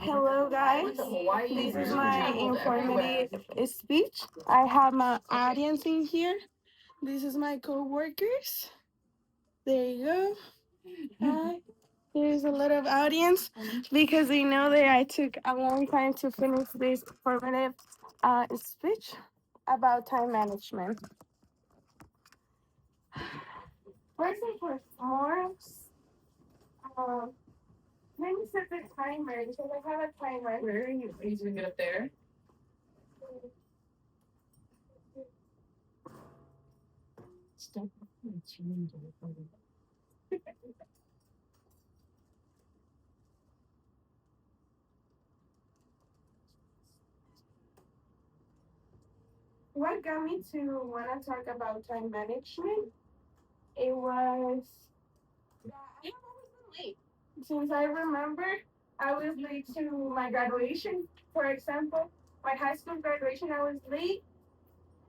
Hello, guys. This is my informative speech. I have my audience in here. This is my co-workers. There you go. Hi. Here's a lot of audience because they know that I took a long time to finish this informative speech about time management. First and foremost, um, let me set the timer because I have a timer. Where are you doing it up there? Stop. What got me to want to talk about time management? It was that I have always been late. Since I remember, I was late to my graduation. For example, my high school graduation, I was late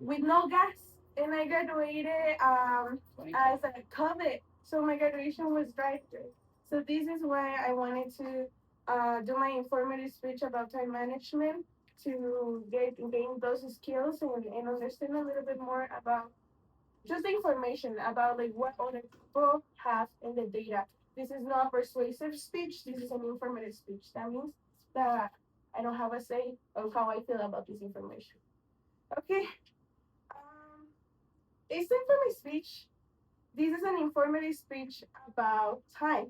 with no gas, and I graduated as a COVID. So my graduation was drive-through. So this is why I wanted to do my informative speech about time management to gain those skills and understand a little bit more about just the information about like what other people have in the data. This is not persuasive speech. This is an informative speech. That means that I don't have a say of how I feel about this information. Okay. Um, it's time for my speech. This is an informative speech about time,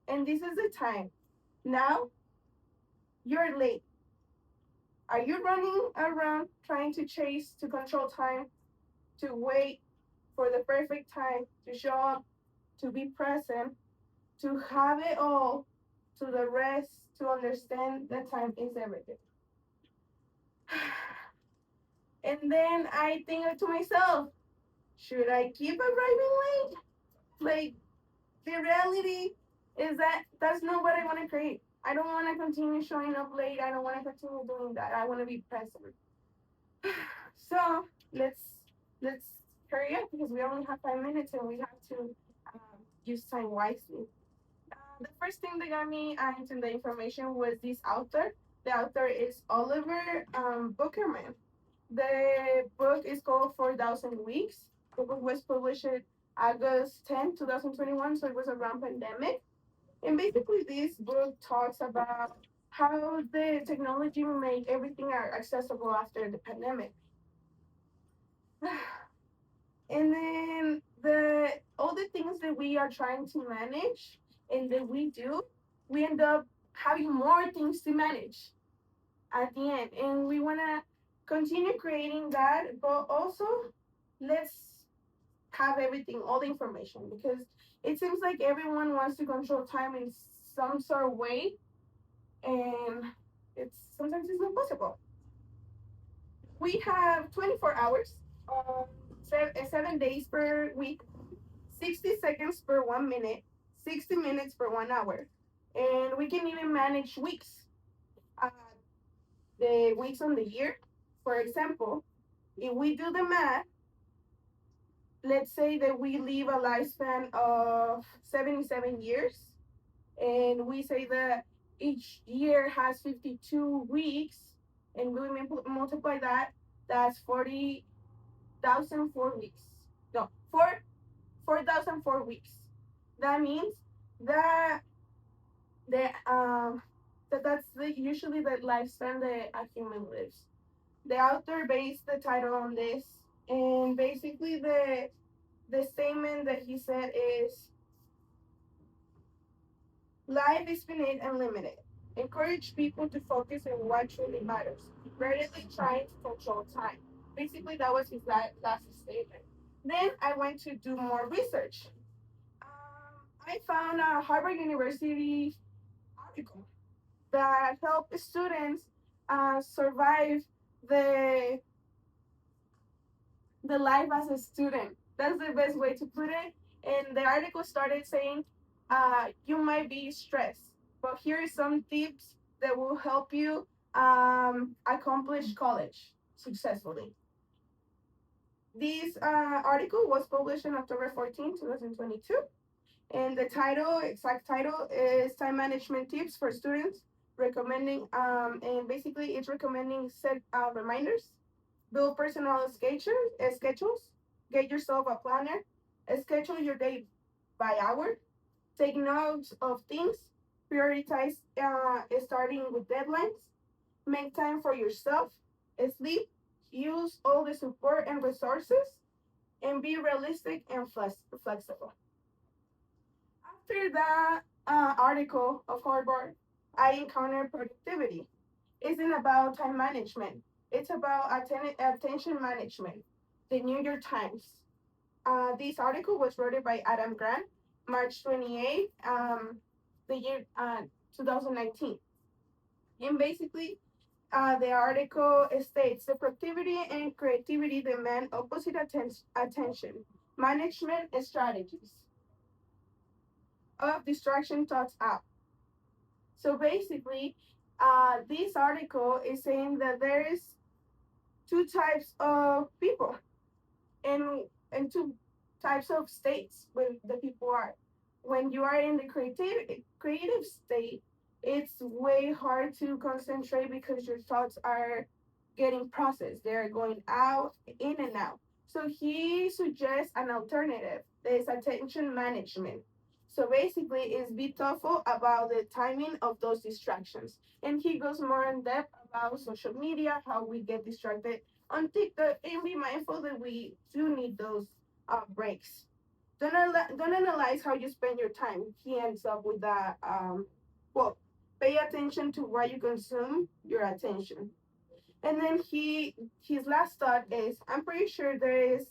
and this is the time. Now you're late. Are you running around trying to chase to control time, to wait for the perfect time to show up, to be present, to have it all, to the rest, to understand that time is everything. And then I think to myself, should I keep arriving late? Like, the reality is that that's not what I want to create. I don't want to continue showing up late. I don't want to continue doing that. I want to be present. So let's let's hurry up because we only have 5 minutes and we have to use time wisely. The first thing that got me into the information was this author. The author is Oliver Burkeman. The book is called 4,000 Weeks. The book was published August 10, 2021, so it was around pandemic. And basically, this book talks about how the technology made everything accessible after the pandemic. And then the all the things that we are trying to manage and that we do, we end up having more things to manage at the end. And we wanna continue creating that, but also let's have everything, all the information, because it seems like everyone wants to control time in some sort of way, and it's sometimes it's not possible. We have 24 hours, 7 days per week, 60 seconds per 1 minute, 60 minutes per 1 hour. And we can even manage weeks, uh, the weeks on the year. For example, if we do the math, let's say that we live a lifespan of 77 years, and we say that each year has 52 weeks, and we multiply that, that's 40,004 weeks. No, 4,004 weeks. That means that the that's usually the lifespan that a human lives. The author based the title on this, and basically the statement that he said is life is finite and limited. Encourage people to focus on what truly matters, rather than trying to control time. Basically, that was his last statement. Then I went to do more research. I found a Harvard University article that help students survive the the life as a student. That's the best way to put it. And the article started saying, you might be stressed, but here are some tips that will help you accomplish college successfully. This article was published on October 14, 2022. And the title, exact title, is Time Management Tips for Students recommending and basically it's recommending set reminders, build personal schedules, get yourself a planner, schedule your day by hour, take notes of things, prioritize starting with deadlines, make time for yourself, sleep, use all the support and resources, and be realistic and flexible. After that article of Harvard, I encountered productivity. Isn't about time management. It's about attention management. The New York Times. This article was written by Adam Grant, March 28th, the year 2019. And basically, the article states the productivity and creativity demand opposite attention management strategies of distraction thoughts out. So basically, this article is saying that there is two types of people and two types of states when the people are. When you are in the creative state, it's way hard to concentrate because your thoughts are getting processed. They're going out, in and out. So he suggests an alternative. There's attention management. So basically, it's be thoughtful about the timing of those distractions. And he goes more in depth about social media, how we get distracted on TikTok, and be mindful that we do need those breaks. Don't analyze how you spend your time. He ends up with that. Well, pay attention to why you consume your attention. And then his last thought is, I'm pretty sure there is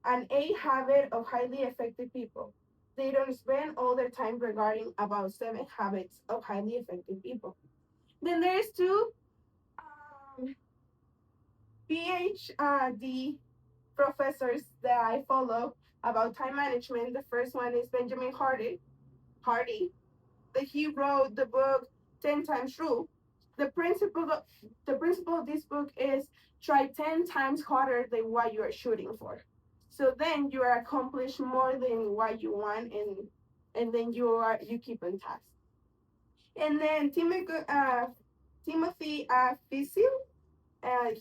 an A habit of highly effective people. They don't spend all their time regarding about 7 habits of highly effective people. Then there's two um, PhD professors that I follow about time management. The first one is Benjamin Hardy, that he wrote the book 10 Times Rule. The principle of, the principle of this book is try 10 times harder than what you are shooting for. So then you are accomplish more than what you want, and then you keep on task. And then Timothy Fisil,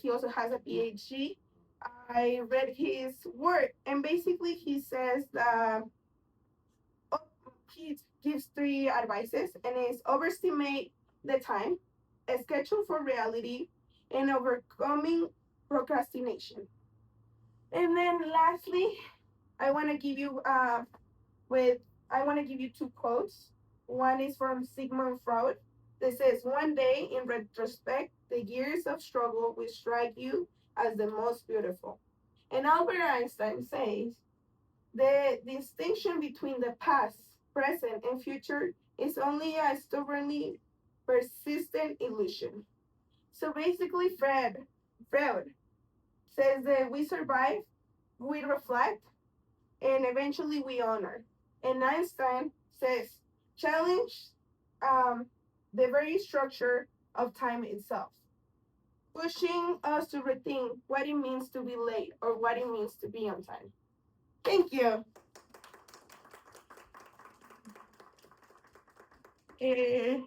he also has a PhD. I read his work, and basically he says that oh, he gives three advices, and it's overestimate the time, a schedule for reality, and overcoming procrastination. And then lastly, I want to give you with I want to give you two quotes. One is from Sigmund Freud that says, "One day, in retrospect, the years of struggle will strike you as the most beautiful." And Albert Einstein says, "The distinction between the past, present, and future is only a stubbornly persistent illusion." So basically, Freud says that we survive, we reflect, and eventually we honor. And Einstein says, challenge um, the very structure of time itself, pushing us to rethink what it means to be late or what it means to be on time. Thank you. Eh,